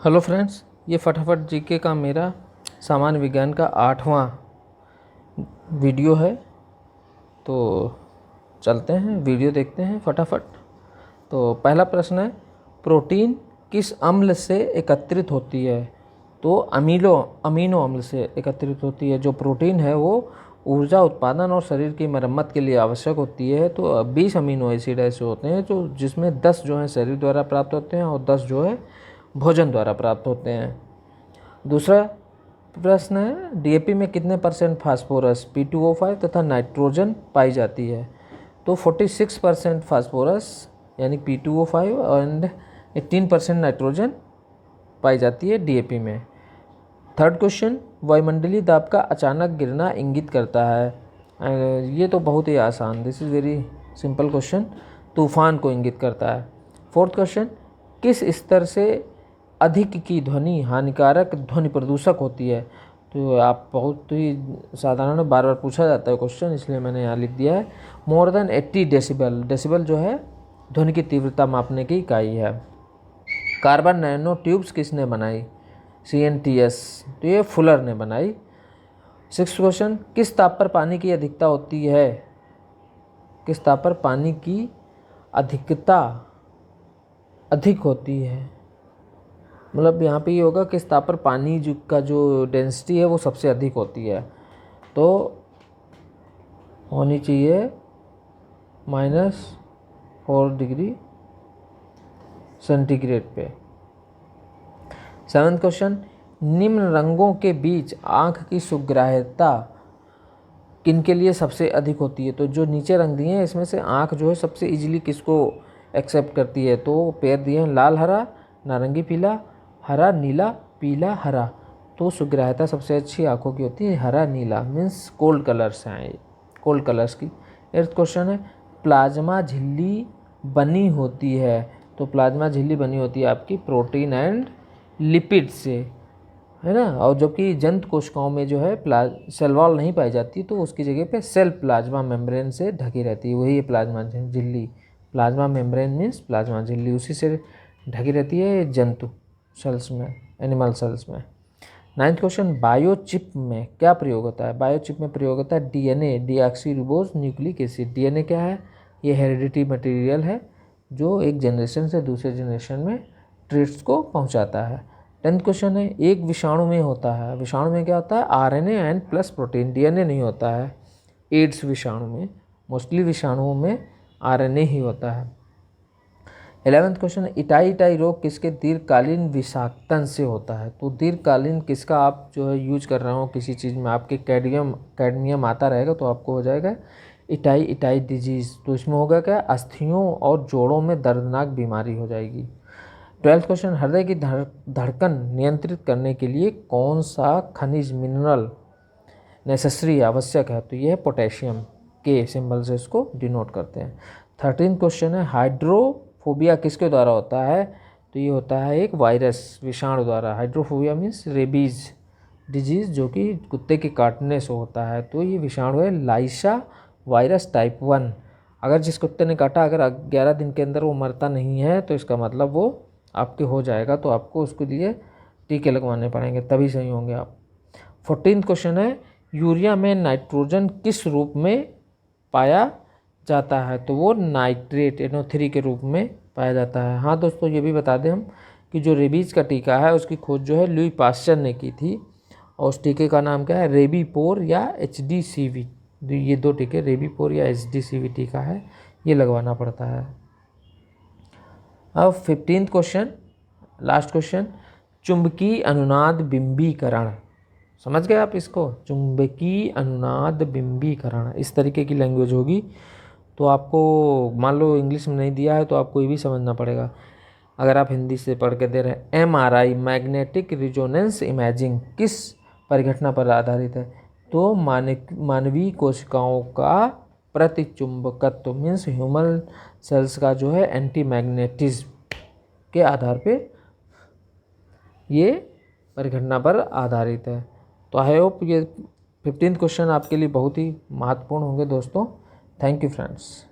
Hello friends, ये फटाफट GK का मेरा सामान्य विज्ञान का 8वां वीडियो है। तो चलते हैं, वीडियो देखते हैं फटाफट। तो पहला प्रश्न है, प्रोटीन किस अम्ल से एकत्रित होती है? तो अमीनो अम्ल से एकत्रित होती है। जो प्रोटीन है वो ऊर्जा उत्पादन और शरीर की मरम्मत के लिए आवश्यक होती है। तो 20 अमीनो एसिड ऐसे होते हैं जो जिसमें 10 जो है शरीर द्वारा प्राप्त होते हैं और 10 जो है भोजन द्वारा प्राप्त होते हैं। दूसरा प्रश्न है, डीएपी में कितने परसेंट फास्फोरस P2O5 तथा नाइट्रोजन पाई जाती है? तो 46% फास्फोरस यानी P2O5 एंड 18% नाइट्रोजन पाई जाती है डीएपी में। थर्ड क्वेश्चन, वायुमंडलीय दाब का अचानक गिरना इंगित करता है। ये तो बहुत ही आसान, this is very simple question, तूफान को इंगित करता है। फोर्थ क्वेश्चन, किस स्तर से अधिक की ध्वनि हानिकारक ध्वनि प्रदूषक होती है? तो आप बहुत ही साधारण बार बार पूछा जाता है क्वेश्चन, इसलिए मैंने यहाँ लिख दिया है मोर देन 80 डेसिबल। डेसिबल जो है ध्वनि की तीव्रता मापने की इकाई है। कार्बन नैनो ट्यूब्स किसने बनाई? CNTS, तो ये फुलर ने बनाई। सिक्स क्वेश्चन, किस ताप पर पानी की अधिकता होती है? किस ताप पर पानी की अधिकता अधिक होती है? मतलब यहाँ पे ये होगा किस ताप पर पानी का जो डेंसिटी है वो सबसे अधिक होती है। तो होनी चाहिए -4 डिग्री सेंटीग्रेड पे। सेवन्थ क्वेश्चन, निम्न रंगों के बीच आँख की सुग्राह्यता किन के लिए सबसे अधिक होती है? तो जो नीचे रंग दिए हैं इसमें से आँख जो है सबसे इजीली किसको एक्सेप्ट करती है? तो पेयर दिए हैं लाल हरा, नारंगी पीला, हरा नीला, पीला हरा। तो सुग्राह्यता सबसे अच्छी आँखों की होती है हरा नीला, मीन्स कोल्ड कलर्स हैं, कोल्ड कलर्स की। एट्थ क्वेश्चन है, प्लाज्मा झिल्ली बनी होती है? तो प्लाज्मा झिल्ली बनी होती है आपकी प्रोटीन एंड लिपिड से, है ना। और जबकि जंतु कोशिकाओं में जो है सेल वॉल नहीं पाई जाती, तो उसकी जगह पे सेल प्लाज्मा मेम्ब्रेन से ढकी रहती है, वही है प्लाज्मा झिल्ली। प्लाज्मा मेम्ब्रेन मीन्स प्लाज्मा झिल्ली, उसी से ढकी रहती है जंतु सेल्स में, एनिमल सेल्स में। नाइन्थ क्वेश्चन, बायोचिप में क्या प्रयोग होता है? बायोचिप में प्रयोग होता है DNA, डीऑक्सीरिबोज न्यूक्लिक एसिड। DNA क्या है? ये हेरिडिटी मटेरियल है जो एक जनरेशन से दूसरे जनरेशन में ट्रेट्स को पहुंचाता है। 10th क्वेश्चन है, एक विषाणु में होता है, विषाणु में क्या होता है? RNA and plus protein, DNA नहीं होता है। एड्स विषाणु में, मोस्टली विषाणुओं में RNA ही होता है। 11th क्वेश्चन, इटाई रोग किसके दीर्घकालीन विषाक्तन से होता है? तो दीर्घकालीन किसका आप जो है यूज कर रहे हो किसी चीज़ में, आपके कैडमियम आता रहेगा तो आपको हो जाएगा इटाई डिजीज़। तो इसमें होगा क्या? अस्थियों और जोड़ों में दर्दनाक बीमारी हो जाएगी। 12th क्वेश्चन, हृदय की धड़कन नियंत्रित करने के लिए कौन सा खनिज मिनरल नेसेसरी आवश्यक है? तो ये है पोटेशियम, के सिंबल से इसको डिनोट करते हैं। 13th क्वेश्चन है, हाइड्रोफोबिया किसके द्वारा होता है? तो ये होता है एक वायरस, विषाणु द्वारा। हाइड्रोफोबिया मीन्स रेबीज डिजीज़, जो कि कुत्ते के काटने से होता है। तो ये विषाणु है लाइसा वायरस टाइप 1। अगर जिस कुत्ते ने काटा अगर 11 दिन के अंदर वो मरता नहीं है तो इसका मतलब वो आपके हो जाएगा, तो आपको उसके लिए टीके लगवाने पड़ेंगे तभी सही होंगे आप। 14th क्वेश्चन है, यूरिया में नाइट्रोजन किस रूप में पाया जाता है? तो वो नाइट्रेट NO3 के रूप में पाया जाता है। हाँ दोस्तों, ये भी बता दें हम कि जो रेबीज़ का टीका है उसकी खोज जो है लुई पास्चर ने की थी, और उस टीके का नाम क्या है? रेबीपोर या HDCV। ये दो टीके, रेबीपोर या HDCV टीका है, ये लगवाना पड़ता है। अब 15th क्वेश्चन, लास्ट क्वेश्चन, चुंबकीय अनुनाद बिंबीकरण, समझ गए आप इसको? चुंबकीय अनुनाद बिंबीकरण इस तरीके की लैंग्वेज होगी। तो आपको मान लो इंग्लिश में नहीं दिया है तो आपको ये भी समझना पड़ेगा। अगर आप हिंदी से पढ़ के दे रहे हैं, MRI मैग्नेटिक रिजोनेंस इमेजिंग किस परिघटना पर आधारित है? तो मानवीय कोशिकाओं का प्रतिचुंबकत्व मीन्स ह्यूमन सेल्स का जो है एंटी मैग्नेटिज्म के आधार पे ये परिघटना पर आधारित है। तो आई होप ये 15th क्वेश्चन आपके लिए बहुत ही महत्वपूर्ण होंगे दोस्तों। Thank you friends.